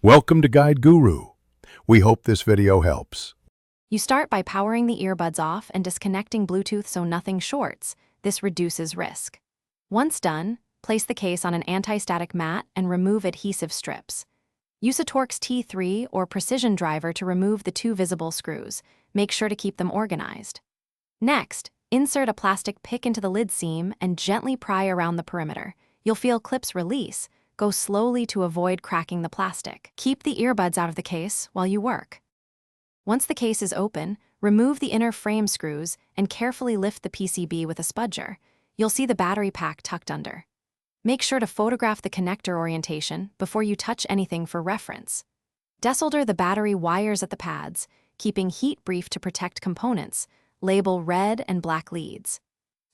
Welcome to Guide Guru. We hope this video helps. You start by powering the earbuds off and disconnecting Bluetooth so nothing shorts. This reduces risk. Once done, place the case on an anti-static mat and remove adhesive strips. Use a Torx T3 or precision driver to remove the two visible screws. Make sure to keep them organized. Next, insert a plastic pick into the lid seam and gently pry around the perimeter. You'll feel clips release. Go slowly to avoid cracking the plastic. Keep the earbuds out of the case while you work. Once the case is open, remove the inner frame screws and carefully lift the PCB with a spudger. You'll see the battery pack tucked under. Make sure to photograph the connector orientation before you touch anything for reference. Desolder the battery wires at the pads, keeping heat brief to protect components. Label red and black leads.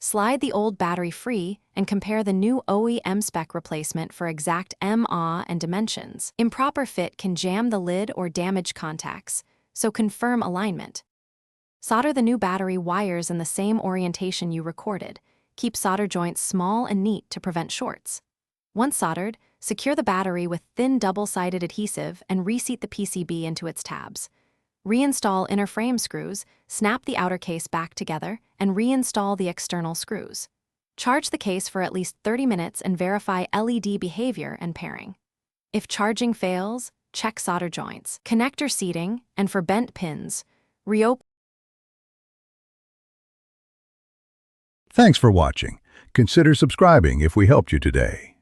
Slide the old battery free and compare the new OEM spec replacement for exact MA and dimensions. Improper fit can jam the lid or damage contacts, so confirm alignment. Solder the new battery wires in the same orientation you recorded. Keep solder joints small and neat to prevent shorts. Once soldered, secure the battery with thin double-sided adhesive and reseat the PCB into its tabs. Reinstall inner frame screws, snap the outer case back together, and reinstall the external screws. Charge the case for at least 30 minutes and verify LED behavior and pairing. If charging fails, check solder joints, connector seating, and for bent pins, reopen. Thanks for watching. Consider subscribing if we helped you today.